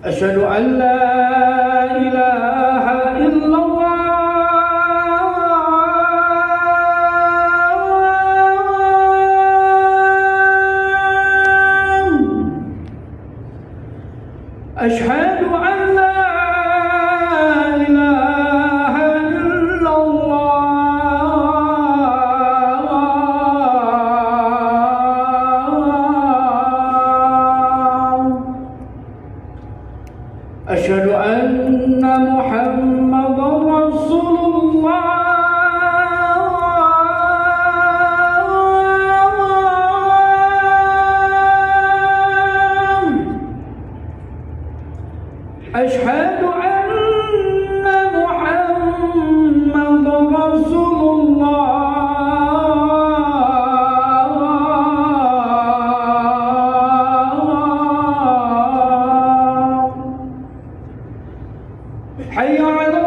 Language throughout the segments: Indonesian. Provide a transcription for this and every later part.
أشهد أن لا إله إلا الله أشهد أن لا إله إلا الله أشهد أن محمدا رسول الله أشهد أن محمدا رسول الله حي على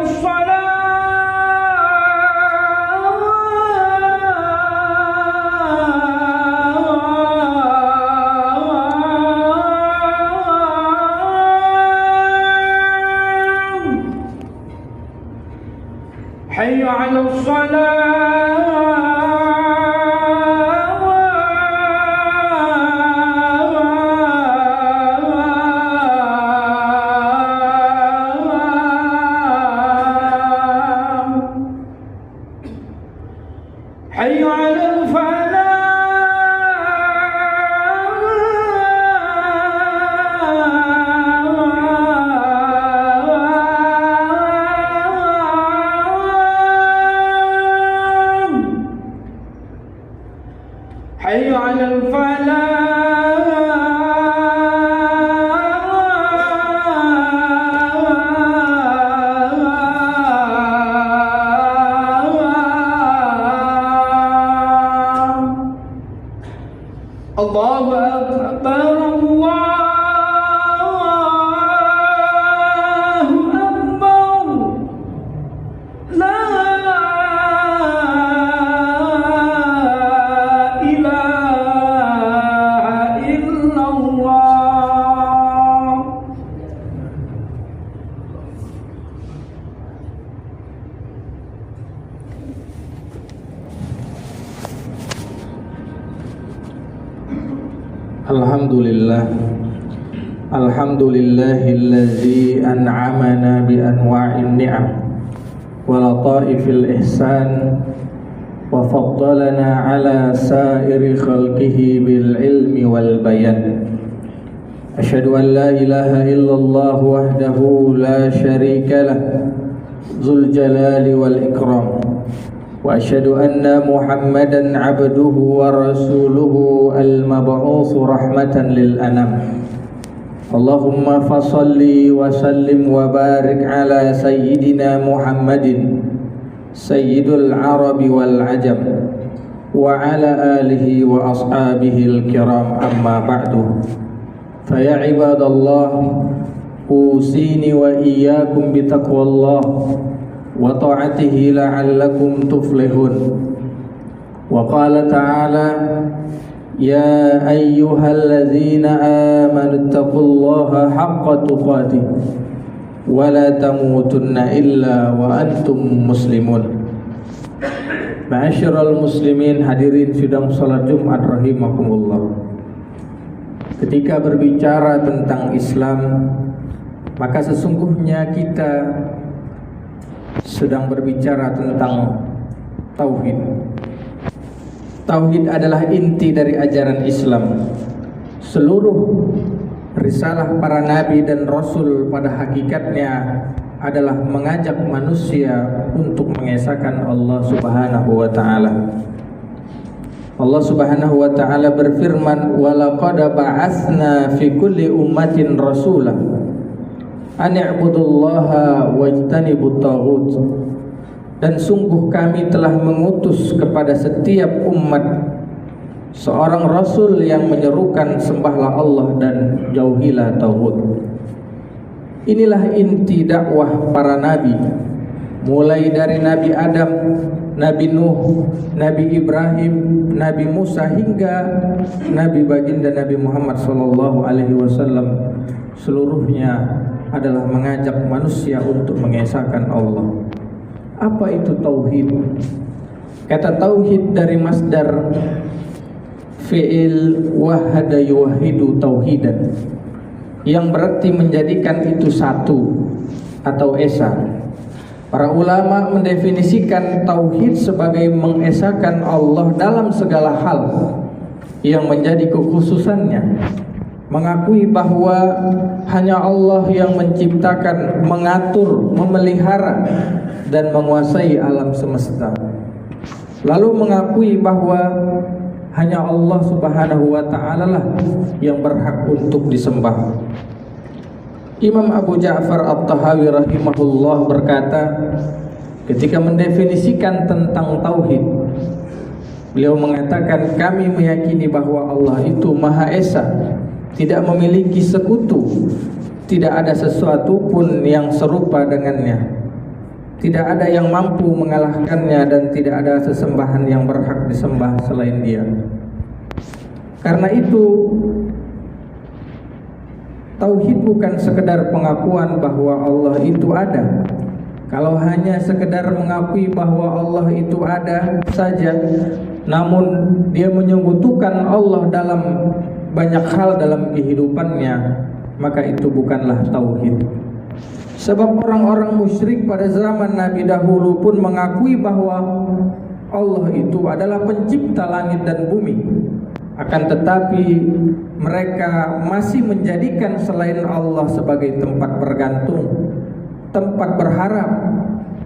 حي على الصلاة حي على حي على الفلاح الله أكبر الله أكبر لا إله إلا الله Alhamdulillahillazi an'amana bi anwa'in ni'am wa lataifil ihsan wa faddalana ala sairi khalqihi bil ilmi wal bayan. Asyhadu an la ilaha illallah wahdahu la syarika lah dzul jalali wal ikram. Wa asyhadu anna Muhammadan abduhu wa rasuluhu al-mab'utsu rahmatan lil anam. Allahumma fasalli wa sallim wa barik ala sayyidina Muhammadin sayyidul arabi wal ajam wa ala alihi wa ashabihi al-kiram, amma ba'du. Fa ya ibadallah, usini wa iyyakum bi taqwallah wa ta'atihi la'allakum tuflihun. Wa qala ta'ala ya ayyuhalladzina amanu taqullaha haqqa tuqatih wa la tamutunna illa wa antum muslimun. Ma'asyiral muslimin, hadirin sidang salat Jumat rahimakumullah. Ketika berbicara tentang Islam, maka sesungguhnya kita sedang berbicara tentang tauhid. Tauhid adalah inti dari ajaran Islam. Seluruh risalah para nabi dan rasul pada hakikatnya adalah mengajak manusia untuk mengesahkan Allah Subhanahu wa taala. Allah Subhanahu wa taala berfirman, "Wa laqad ba'atsna fi kulli ummatin rasulah an i'budullaha wajtanibut taghut." Dan sungguh kami telah mengutus kepada setiap umat seorang rasul yang menyerukan sembahlah Allah dan jauhilah tauhid. Inilah inti dakwah para nabi, mulai dari Nabi Adam, Nabi Nuh, Nabi Ibrahim, Nabi Musa hingga Nabi baginda Nabi Muhammad sallallahu alaihi wasallam. seluruhnya adalah mengajak manusia untuk mengesahkan Allah. Apa itu tauhid? Kata tauhid dari masdar fi'il wahada yuwahidu tauhidan, yang berarti menjadikan itu satu atau esa. Para ulama mendefinisikan tauhid sebagai mengesahkan Allah dalam segala hal yang menjadi kekhususannya, mengakui bahwa hanya Allah yang menciptakan, mengatur, memelihara dan menguasai alam semesta. Lalu mengakui bahwa hanya Allah Subhanahu wa ta'ala lah yang berhak untuk disembah. Imam Abu Ja'far At-Tahawi rahimahullah berkata, ketika mendefinisikan tentang tauhid, beliau mengatakan, kami meyakini bahwa Allah itu Maha Esa, tidak memiliki sekutu, tidak ada sesuatu pun yang serupa dengannya, tidak ada yang mampu mengalahkannya, dan tidak ada sesembahan yang berhak disembah selain Dia. Karena itu, tauhid bukan sekedar pengakuan bahwa Allah itu ada. Kalau hanya sekedar mengakui bahwa Allah itu ada saja, namun dia menyekutukan Allah dalam banyak hal dalam kehidupannya, maka itu bukanlah tauhid. Sebab orang-orang musyrik pada zaman Nabi dahulu pun mengakui bahwa Allah itu adalah pencipta langit dan bumi. Akan tetapi mereka masih menjadikan selain Allah sebagai tempat bergantung, tempat berharap,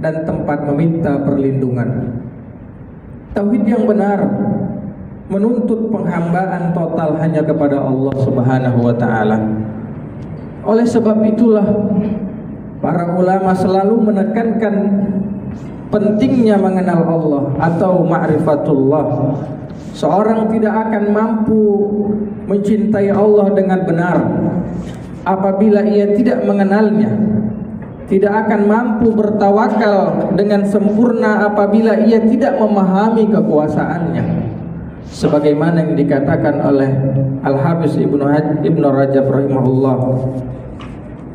dan tempat meminta perlindungan. Tauhid yang benar menuntut penghambaan total hanya kepada Allah Subhanahu wa ta'ala. Oleh sebab itulah para ulama selalu menekankan pentingnya mengenal Allah atau ma'rifatullah. Seorang tidak akan mampu mencintai Allah dengan benar apabila ia tidak mengenalnya, tidak akan mampu bertawakal dengan sempurna apabila ia tidak memahami kekuasaannya. Sebagaimana yang dikatakan oleh Al-Hafiz Ibnu Rajab rahimahullah,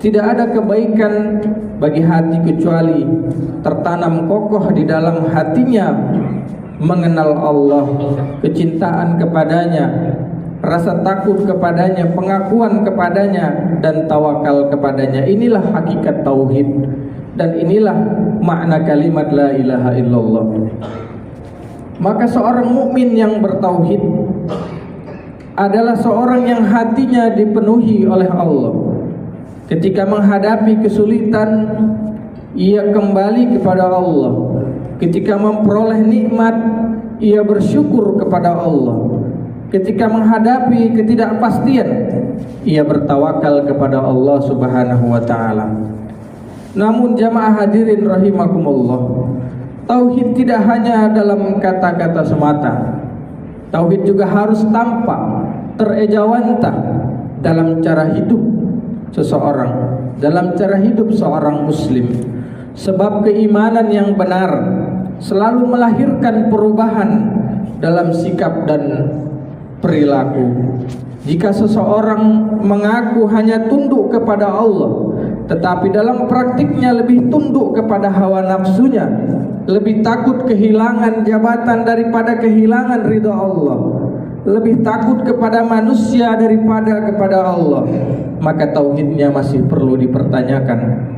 tidak ada kebaikan bagi hati kecuali tertanam kokoh di dalam hatinya mengenal Allah, kecintaan kepadanya, rasa takut kepadanya, pengakuan kepadanya, dan tawakal kepadanya. Inilah hakikat tauhid, dan inilah makna kalimat la ilaha illallah. Maka seorang mukmin yang bertauhid adalah seorang yang hatinya dipenuhi oleh Allah. Ketika menghadapi kesulitan, ia kembali kepada Allah. Ketika memperoleh nikmat, ia bersyukur kepada Allah. Ketika menghadapi ketidakpastian, ia bertawakal kepada Allah Subhanahu wa ta'ala. Namun jamaah hadirin rahimakumullah, tauhid tidak hanya dalam kata-kata semata. Tauhid juga harus tampak, terejawantah dalam cara hidup seseorang, dalam cara hidup seorang muslim. Sebab keimanan yang benar selalu melahirkan perubahan dalam sikap dan perilaku. Jika seseorang mengaku hanya tunduk kepada Allah, tetapi dalam praktiknya lebih tunduk kepada hawa nafsunya, lebih takut kehilangan jabatan daripada kehilangan ridha Allah, lebih takut kepada manusia daripada kepada Allah, maka tauhidnya masih perlu dipertanyakan.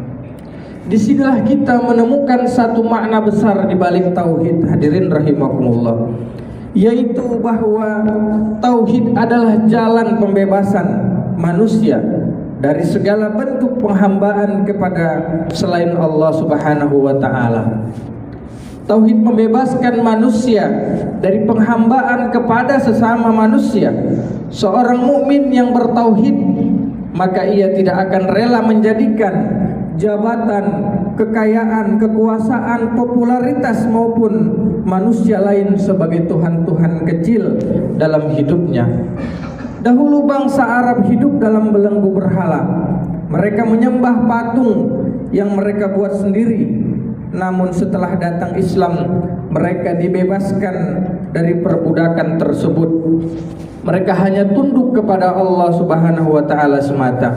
Disinilah kita menemukan satu makna besar di balik tauhid, hadirin rahimakumullah, yaitu bahwa tauhid adalah jalan pembebasan manusia dari segala bentuk penghambaan kepada selain Allah Subhanahu wa ta'ala. Tauhid membebaskan manusia dari penghambaan kepada sesama manusia. Seorang mukmin yang bertauhid, maka ia tidak akan rela menjadikan jabatan, kekayaan, kekuasaan, popularitas maupun manusia lain sebagai Tuhan-Tuhan kecil dalam hidupnya. Dahulu bangsa Arab hidup dalam belenggu berhala. Mereka menyembah patung yang mereka buat sendiri. Namun setelah datang Islam, mereka dibebaskan dari perbudakan tersebut. Mereka hanya tunduk kepada Allah Subhanahu wa ta'ala semata.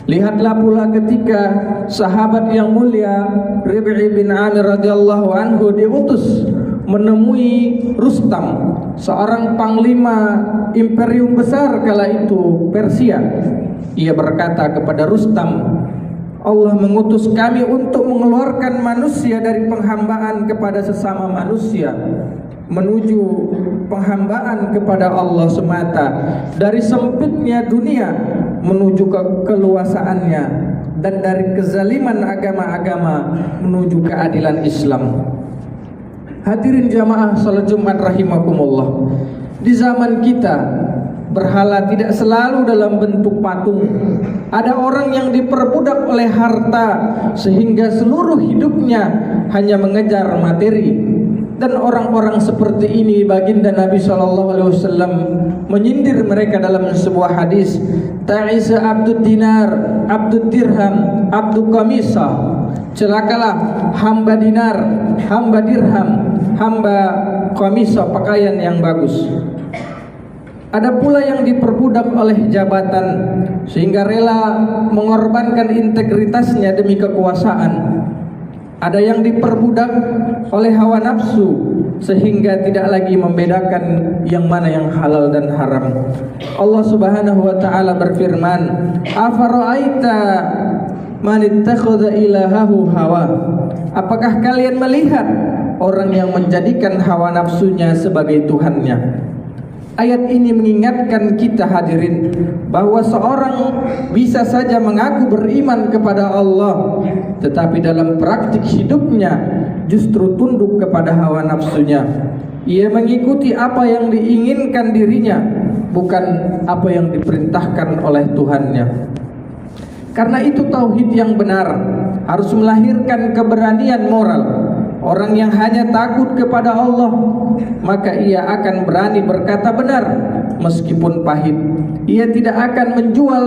Lihatlah pula ketika sahabat yang mulia Rib'i bin Amir radhiyallahu anhu diutus menemui Rustam, seorang panglima imperium besar kala itu Persia. Ia berkata kepada Rustam, Allah mengutus kami untuk mengeluarkan manusia dari penghambaan kepada sesama manusia menuju penghambaan kepada Allah semata, dari sempitnya dunia menuju ke keluasaannya, dan dari kezaliman agama-agama menuju keadilan Islam. Hadirin jamaah salat Jumat rahimakumullah, di zaman kita berhala tidak selalu dalam bentuk patung. Ada orang yang diperbudak oleh harta sehingga seluruh hidupnya hanya mengejar materi. Dan orang-orang seperti ini baginda Nabi SAW menyindir mereka dalam sebuah hadis, ta'isa abdud dinar, abdud dirham, abdud qamisah. Celakalah hamba dinar, hamba dirham, hamba qamisah, pakaian yang bagus. Ada pula yang diperbudak oleh jabatan sehingga rela mengorbankan integritasnya demi kekuasaan. Ada yang diperbudak oleh hawa nafsu sehingga tidak lagi membedakan yang mana yang halal dan haram. Allah Subhanahu wa taala berfirman, "Afara'aita man ittakhadha ilahahu hawa?" Apakah kalian melihat orang yang menjadikan hawa nafsunya sebagai tuhannya? Ayat ini mengingatkan kita hadirin bahwa seorang bisa saja mengaku beriman kepada Allah, tetapi dalam praktik hidupnya justru tunduk kepada hawa nafsunya. Ia mengikuti apa yang diinginkan dirinya, bukan apa yang diperintahkan oleh Tuhannya. Karena itu tauhid yang benar harus melahirkan keberanian moral. Orang yang hanya takut kepada Allah, maka ia akan berani berkata benar meskipun pahit. Ia tidak akan menjual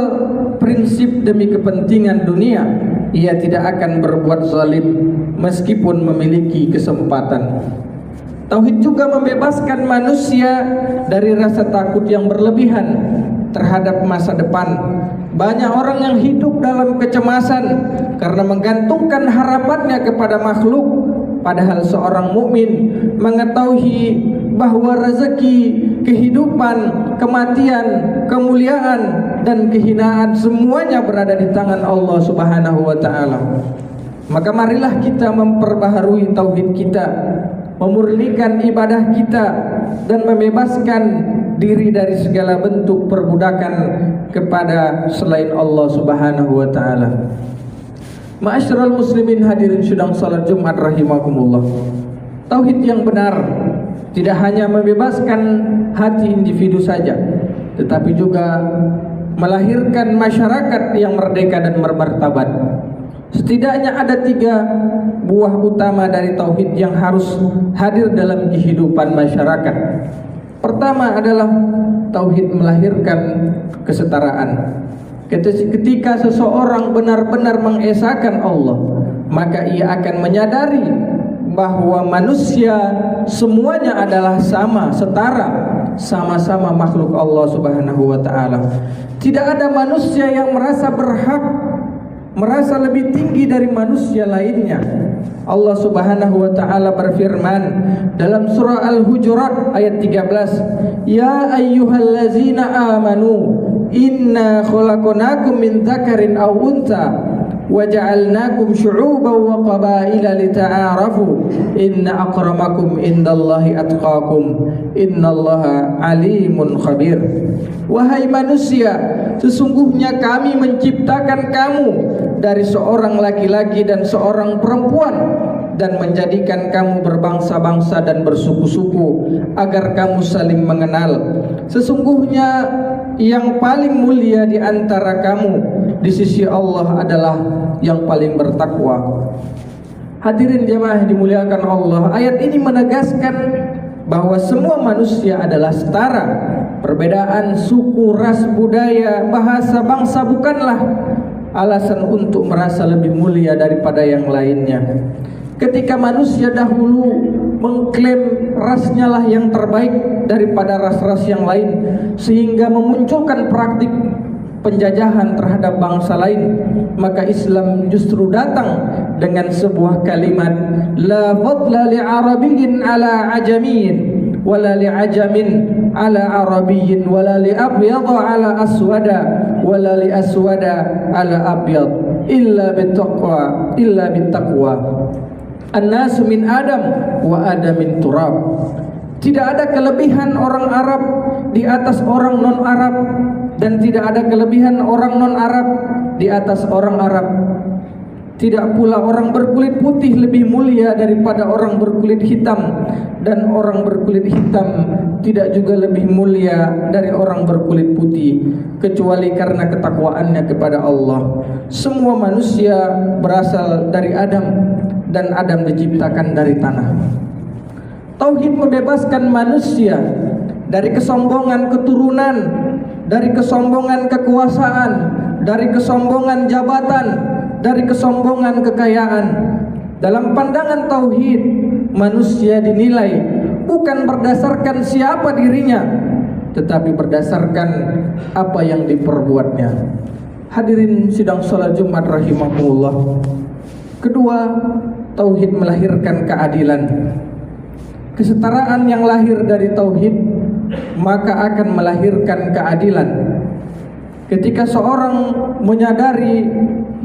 prinsip demi kepentingan dunia. Ia tidak akan berbuat zalim meskipun memiliki kesempatan. Tauhid juga membebaskan manusia dari rasa takut yang berlebihan terhadap masa depan. Banyak orang yang hidup dalam kecemasan karena menggantungkan harapannya kepada makhluk. Padahal seorang mukmin mengetahui bahwa rezeki, kehidupan, kematian, kemuliaan dan kehinaan semuanya berada di tangan Allah Subhanahu wa taala. Maka marilah kita memperbaharui tauhid kita, memurnikan ibadah kita dan membebaskan diri dari segala bentuk perbudakan kepada selain Allah Subhanahu wa taala. Ma'asyiral muslimin hadirin sidang salat Jumat rahimakumullah. Tauhid yang benar tidak hanya membebaskan hati individu saja, tetapi juga melahirkan masyarakat yang merdeka dan bermartabat. Setidaknya ada 3 buah utama dari tauhid yang harus hadir dalam kehidupan masyarakat. Pertama adalah tauhid melahirkan kesetaraan. Ketika seseorang benar-benar mengesahkan Allah, maka ia akan menyadari bahwa manusia semuanya adalah sama, setara, sama-sama makhluk Allah Subhanahu wa taala. Tidak ada manusia yang merasa berhak, merasa lebih tinggi dari manusia lainnya. Allah Subhanahu wa taala berfirman dalam surah Al-Hujurat ayat 13, "Ya ayyuhallazina amanu inna khalaqnakum min dzakarin aw untha wa ja'alnakum syu'uban wa qabaila lita'arafu inna akramakum indallahi atqakum innallaha alimun khabir." Wahai manusia, sesungguhnya kami menciptakan kamu dari seorang laki-laki dan seorang perempuan dan menjadikan kamu berbangsa-bangsa dan bersuku-suku agar kamu saling mengenal. Sesungguhnya yang paling mulia di antara kamu di sisi Allah adalah yang paling bertakwa. Hadirin jamaah dimuliakan Allah, ayat ini menegaskan bahwa semua manusia adalah setara. Perbedaan suku, ras, budaya, bahasa, bangsa bukanlah alasan untuk merasa lebih mulia daripada yang lainnya. Ketika manusia dahulu mengklaim rasnya lah yang terbaik daripada ras-ras yang lain, sehingga memunculkan praktik penjajahan terhadap bangsa lain, maka Islam justru datang dengan sebuah kalimat la fadla li arabiyyin ala ajamiyyin wala li ajamin ala arabiyyin wala li abyad ala aswada wala li aswada ala abyad illa bittaqwa an-nas min adam wa adam min turab. Tidak ada kelebihan orang Arab di atas orang non-Arab, dan tidak ada kelebihan orang non-Arab di atas orang Arab. Tidak pula orang berkulit putih lebih mulia daripada orang berkulit hitam, dan orang berkulit hitam tidak juga lebih mulia dari orang berkulit putih, kecuali karena ketakwaannya kepada Allah. Semua manusia berasal dari Adam, dan Adam diciptakan dari tanah. Tauhid membebaskan manusia dari kesombongan keturunan, dari kesombongan kekuasaan, dari kesombongan jabatan, dari kesombongan kekayaan. Dalam pandangan tauhid, manusia dinilai bukan berdasarkan siapa dirinya, tetapi berdasarkan apa yang diperbuatnya. Hadirin sidang salat Jumat rahimakumullah. Kedua, tauhid melahirkan keadilan. Kesetaraan yang lahir dari tauhid maka akan melahirkan keadilan. Ketika seorang menyadari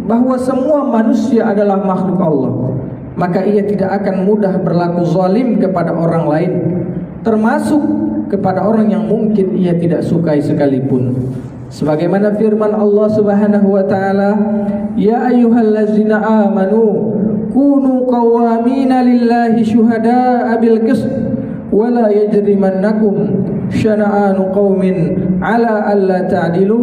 bahwa semua manusia adalah makhluk Allah, maka ia tidak akan mudah berlaku zalim kepada orang lain, termasuk kepada orang yang mungkin ia tidak sukai sekalipun. Sebagaimana firman Allah Subhanahu wa taala, "Ya ayyuhallazina amanu kunu qawwamina lillahi syuhada'a bil qist wa la yajrimannakum syana'anu qaumin ala alla ta'dilu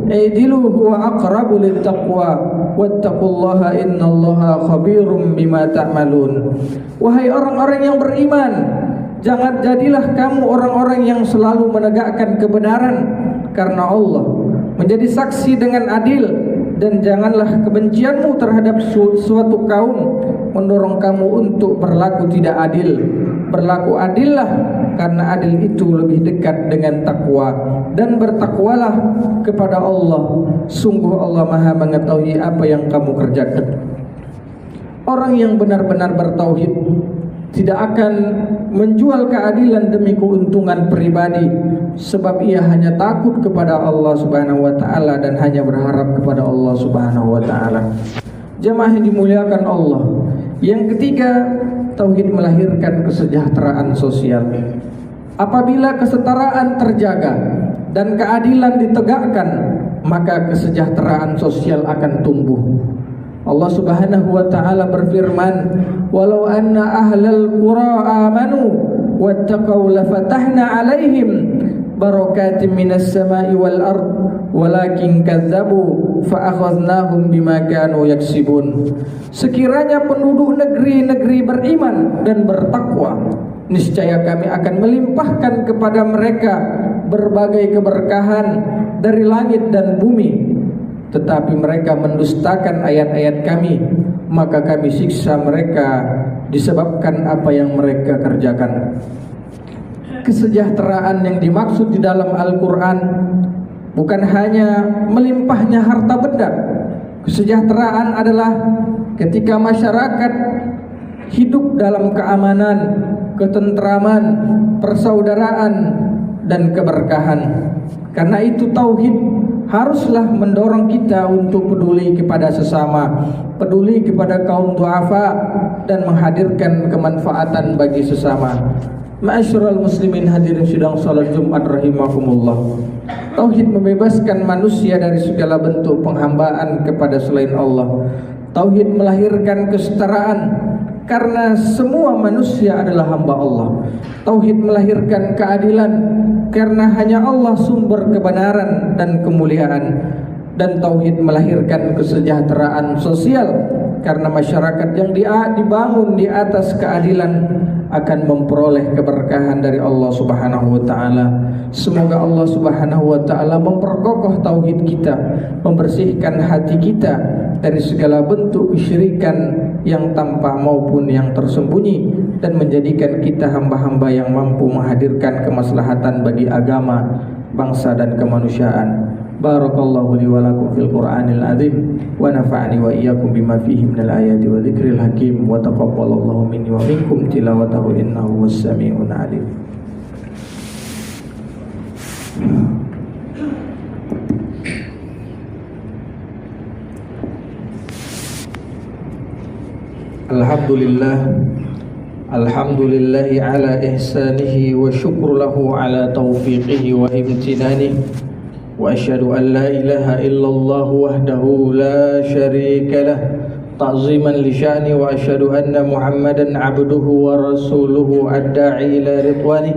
i'dilu huwa aqrabu littaqwa wattaqullaha innallaha khabirum bima ta'malun." Wahai orang-orang yang beriman, jangan jadilah kamu orang-orang yang selalu menegakkan kebenaran karena Allah, menjadi saksi dengan adil, dan janganlah kebencianmu terhadap suatu kaum mendorong kamu untuk berlaku tidak adil. Berlaku adillah, karena adil itu lebih dekat dengan takwa, dan bertakwalah kepada Allah. Sungguh Allah Maha mengetahui apa yang kamu kerjakan. Orang yang benar-benar bertauhid tidak akan menjual keadilan demi keuntungan pribadi, sebab ia hanya takut kepada Allah Subhanahu wa taala dan hanya berharap kepada Allah Subhanahu wa taala. Jemaah yang dimuliakan Allah, yang ketiga, tauhid melahirkan kesejahteraan sosial. Apabila kesetaraan terjaga dan keadilan ditegakkan, maka kesejahteraan sosial akan tumbuh. Allah Subhanahu wa taala berfirman, "Walau anna ahlal qura amanu wattaqau lafatahna 'alaihim barakatim minas sama'i wal ard walakin kadzabu fa akhadnahum bima kanu yaksibun." Sekiranya penduduk negeri-negeri beriman dan bertakwa, niscaya kami akan melimpahkan kepada mereka berbagai keberkahan dari langit dan bumi. Tetapi mereka mendustakan ayat-ayat kami, maka kami siksa mereka disebabkan apa yang mereka kerjakan. Kesejahteraan yang dimaksud di dalam Al-Quran bukan hanya melimpahnya harta benda. Kesejahteraan adalah ketika masyarakat hidup dalam keamanan, ketentraman, persaudaraan, dan keberkahan. Karena itu tauhid haruslah mendorong kita untuk peduli kepada sesama, peduli kepada kaum du'afa, dan menghadirkan kemanfaatan bagi sesama. Ma'asyiral muslimin, hadirin sidang salat Jumat rahimakumullah. Tauhid membebaskan manusia dari segala bentuk penghambaan kepada selain Allah. Tauhid melahirkan kesetaraan, karena semua manusia adalah hamba Allah. Tauhid melahirkan keadilan, karena hanya Allah sumber kebenaran dan kemuliaan. Dan tauhid melahirkan kesejahteraan sosial, karena masyarakat yang dibangun di atas keadilan akan memperoleh keberkahan dari Allah Subhanahu wa taala. Semoga Allah Subhanahu wa taala memperkokoh tauhid kita, membersihkan hati kita dari segala bentuk kesyirikan yang tampak maupun yang tersembunyi, dan menjadikan kita hamba-hamba yang mampu menghadirkan kemaslahatan bagi agama, bangsa, dan kemanusiaan. Barakallahu li wa lakum fil Qur'anil azim wa nafa'ani wa iyyakum bima fihi minal ayati wa dzikril hakim wa taqabbalallahu minni wa minkum tilawatahu innahu was-sami'un 'alim. Alhamdulillahi ala ihsanihi wa syukru lahu ala taufiqihi wa imtinanihi wa asyhadu an la ilaha illallah wahdahu la syarika lah ta'ziman li sya'ni wa asyhadu anna Muhammadan abduhu wa rasuluhu ad-da'i ila ridwani.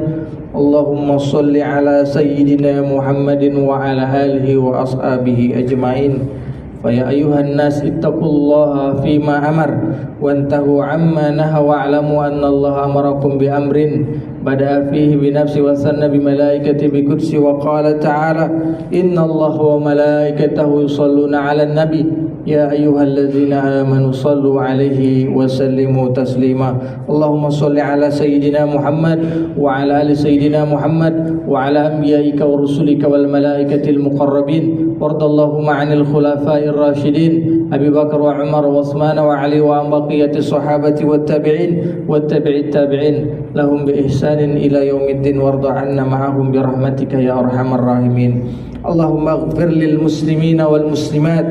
Allahumma salli ala sayyidina Muhammadin wa ala alihi wa ashabihi ajma'in. Faya ayuhan nas ittaqullaha fima amar wantahu amma naha wa'lamu anna Allah amarakum bi amrin bada'a fihi bi nafsi wa sanna bi malaikati bi qudsi wa qala ta'ala inna Allah wa malaikatahu yusalluna 'alan nabi ya ayyuhalladzina amanu sallu 'alaihi wa sallimu taslima. Allahumma shalli 'ala sayyidina Muhammad wa 'ala ali sayyidina Muhammad wa 'ala anbiya'ika wa rusulika wal malaikatil muqarrabin wardallahumma 'anil khulafa'ir rasyidin Abi Bakar wa Umar wa Utsman wa Ali wa baqiyati sahabati wat tabi'in wat tabi'it tabi'in lahum bi ihsanin ila yaumiddin warda 'anna ma'ahum bi rahmatika ya arhamar rahimin. Allahumma ighfir lil muslimina wal muslimat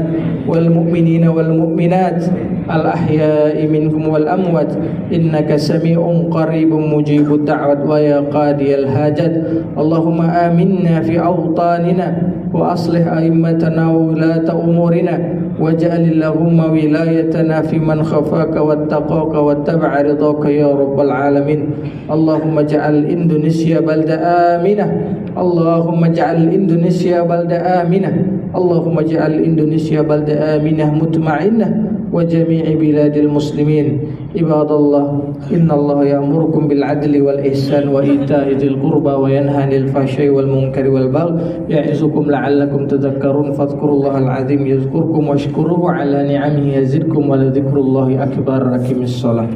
wal mu'minina wal mu'minat al ahya'i minhum wal amwat innaka sami'un qaribun mujibud da'wat wa ya qadiyal hajat. Allahumma aminna fi awtanina wa aslih a'immatana wa ulata umurina waj'al Allahumma wilayatana fi man khafaka wattaqaka wattaba'a ridhaka ya rabbal alamin. Allahumma ja'al Indonesia balda aminah. Allahumma ja'al Indonesia balda aminah. Allahumma ja'al Indonesia balda aminah mutma'innah wa jami'i biladil muslimin. Ibadallah, innallaha ya'murukum bil 'adli wal ihsan wa ita'i dzil qurba wa yanha 'anil fahsya'i wal munkari wal baghi ya'izukum la'allakum tadhakkarun. Fadhkurullahal 'azim yazkurkum washkuruhu 'ala ni'amihi yazidkum wa ladhikrullahi akbar. Aqimis shalah.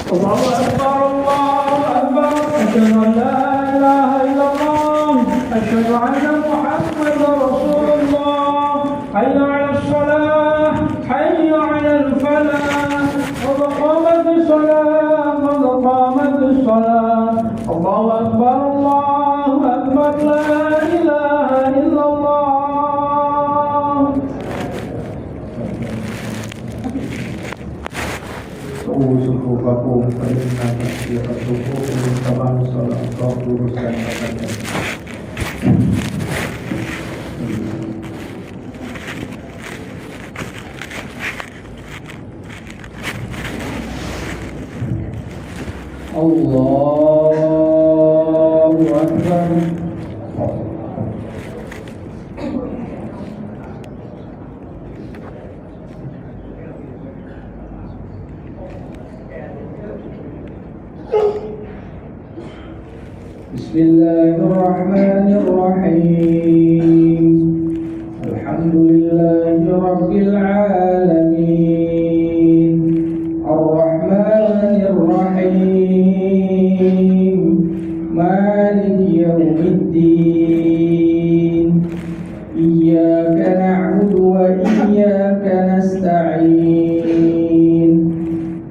Allahu akbar, Allahu akbar. Asyhadu an la ilaha illallah, asyhadu anna Muhammadar Rasulullah. Hayya 'alas shalah, hayya 'alal falah. Qad qamatis shalah, qad qamatis shalah. Allahu akbar, Allahu akbar. La ilaha illallah. Suhufakum fa inna tasbihakum tabahu salatu urusan kata. Allahu akbar. Bismillahirrahmanirrahim. Alhamdulillahi rabbil alamin. Ar-Rahmanir Rahim. Maliki yaumiddin. Iyyaka na'budu wa iyyaka nasta'in.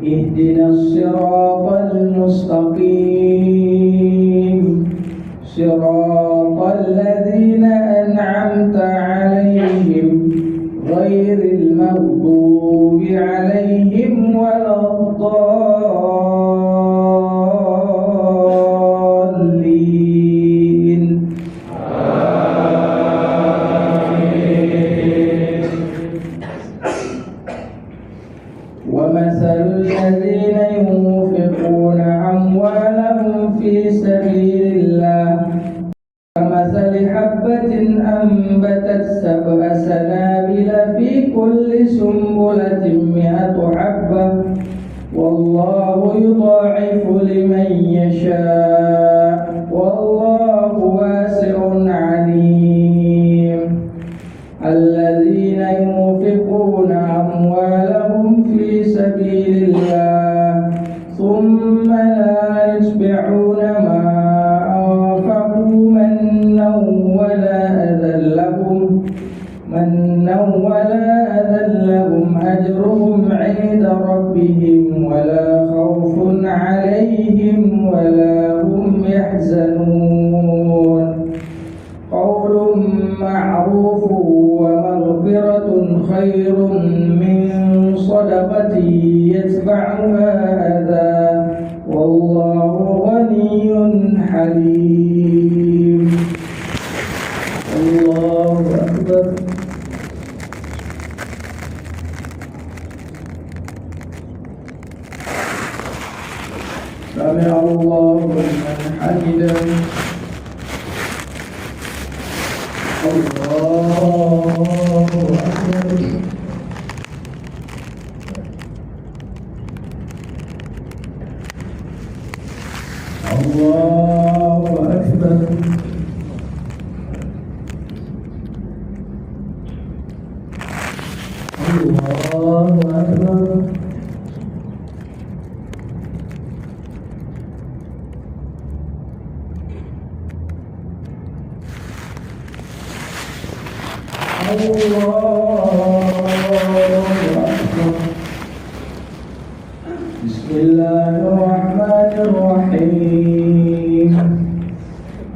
Ihdinas siratal mustaqim. Siratal ladzina an'amta 'alaihim ghairil maghdubi 'alaihim waladdallin. Wa mathalul ladzina yunfiquna amwalahum fi sabilillah kamathali habbatin anbatat sab'a sanabila fi kulli sumbulatin mi'atu habbah wallahu yudha'ifu liman yasha' wallahu wasi'un 'alim. Alladzina yunfiquna amwalahum fi sabilillah thumma la yutbi'una ma anfaqu منا ولا أذى لهم أجرهم عند ربهم ولا خوف عليهم ولا هم يحزنون قول معروف ومغفرة خير من صدقة يتبعها أذى والله غني حليم. الله أكبر. سمع الله لمن حمده. الله أكبر. الله أكبر. الله أكبر. بسم الله الرحمن الرحيم.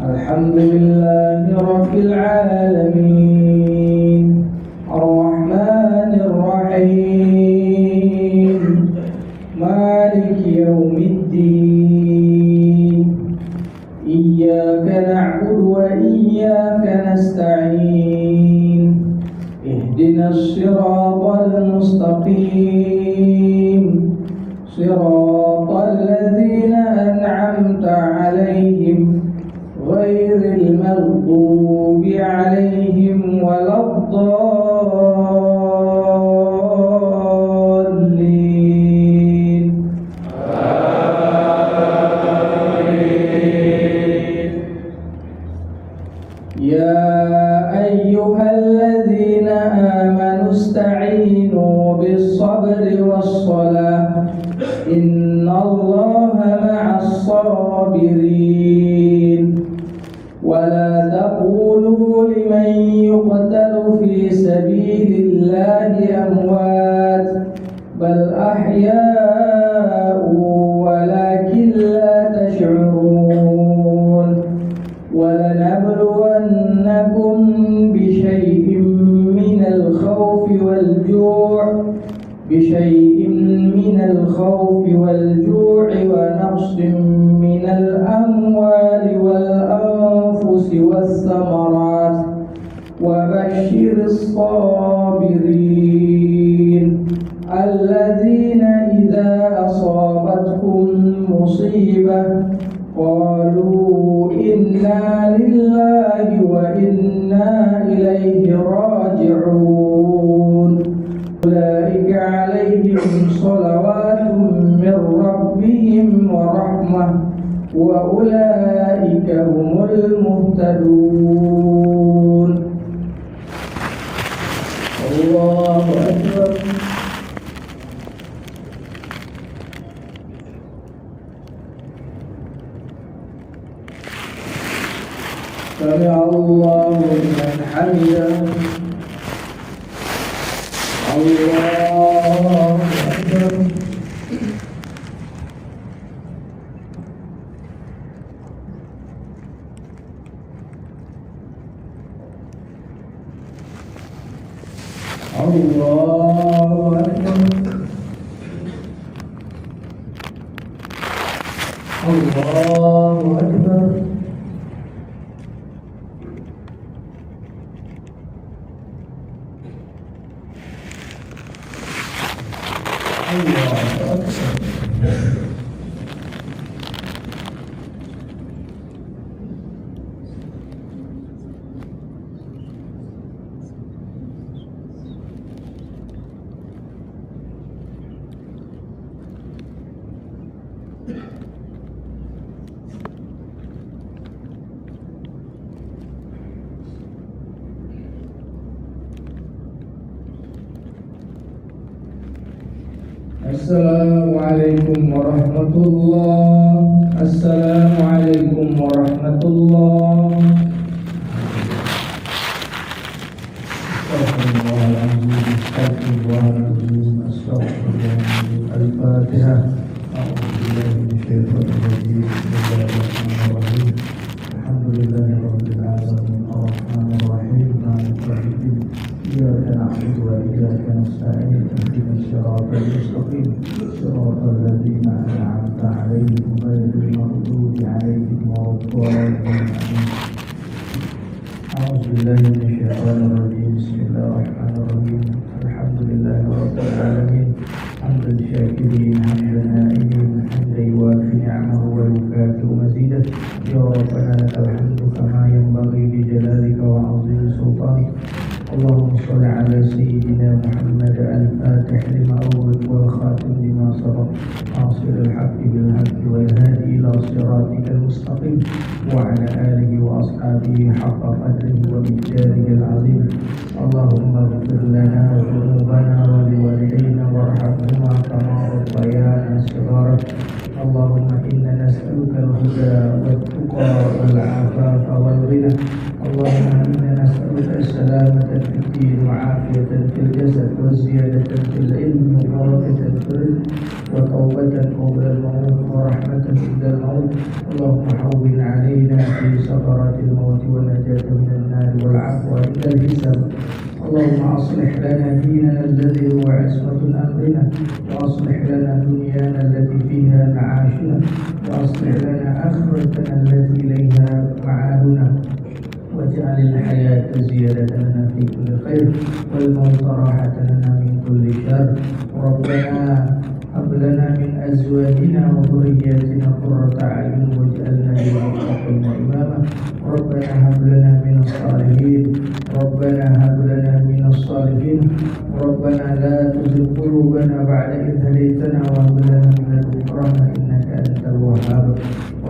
الحمد لله رب العالمين الرحمن الرحيم مالك يوم الدين إياك نعبد وإياك نستعين اهدنا الصراط المستقيم صراط الذين أنعمت عليهم غير المغضوب عليهم ولا الضالين. يا أيها الذين آمنوا استعينوا بالصبر والصلاة إن الله مع الصابرين. ولا تقولوا لمن يقتل في سبيل الله أموات بل أحياء ولكن لا تشعرون. ولنبلونكم بشيء من الخوف والجوع ونقص من الأموال والأنفس والثمرات وبشر الصابرين الذين إذا أصابتهم مصيبة قالوا إنا لله وإنا إليه راجعون أولئك عليهم صلوات من ربهم ورحمة وأولئك هم المهتدون. الله أكبر. سمع الله لمن حمده. الله أكبر. الله أكبر. الله أكبر. Assalamualaikum warahmatullahi. Assalamualaikum warahmatullahi. الله العظيم استغفر الله العظيم استغفر الله العظيم الفاتحة. أعوذ بالله من الشيطان الرجيم بسم الله الرحمن الرحيم الحمد لله رب العالمين الرحمن الرحيم مالك يوم الدين إياك نعبد وإياك نستعين اهدنا الصراط المستقيم صراط الذين أنعمت عليهم غير المغضوب عليهم ولا الضالين آمين. أعوذ بالله من الشيطان الرجيم بسم الله الرحمن الرحيم الحمد لله رب العالمين حمدا شاكرين حمدا نائمين حمدا يوافي نعمه ويكافئ مزيده يا ربنا لك الحمد كما ينبغي لجلالك وعظيم سلطانك. اللهم صل على سيدنا محمد الفاتح لما أغلق والخاتم لما سبق ناصر الحق بالحق والهادي إلى صراطك المستقيم وعلى آله وأصحابه حق قدره ومقداره العظيم. اللهم اغفر لنا ذنوبنا ولوالدينا وارحمهما كما ربيانا صغارا. اللهم إنا نسألك الهدى والتقى والعفاف والغنى. اللهم إنا نسألك السلامة في الدين وعافية في الجسد وزيادة في العلم وبركة في الرزق وتوبة قبل الموت ورحمة عند الموت. اللهم حول علينا في سكرات الموت والنجاة من النار والعفو عند الحساب. اللهم أصلح لنا ديننا الذي هو عصمة أمرنا وأصلح لنا دنيانا التي فيها معاشنا وأصلح لنا آخرتنا التي إليها معادنا واجعل الحياة زيادة لنا في كل خير والموت راحة لنا من كل شر. ربنا هب لنا من أزواجنا وذرياتنا قرة أعين واجعلنا للمتقين إماما. ربنا هب لنا من الصالحين ربنا هب لنا من الصالحين. ربنا لا تزغ قلوبنا بعد إذ هديتنا وهب لنا من لدنك رحمة إنك أنت الوهاب.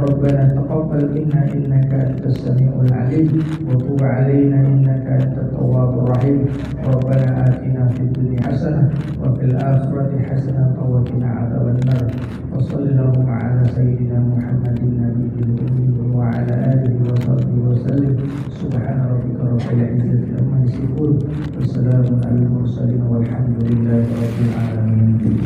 ربنا تقبل منا إنك أنت السميع العليم وتب علينا إنك أنت التواب الرحيم. ربنا آتنا في الدنيا حسنة وفي الآخرة حسنة وقنا عذاب النار. وصل اللهم على سيدنا محمد النبي الأمي وعلى آله وصحبه وسلم. سبحان ربك رب العزة عما يصفون وسلام على المرسلين والحمد لله رب العالمين.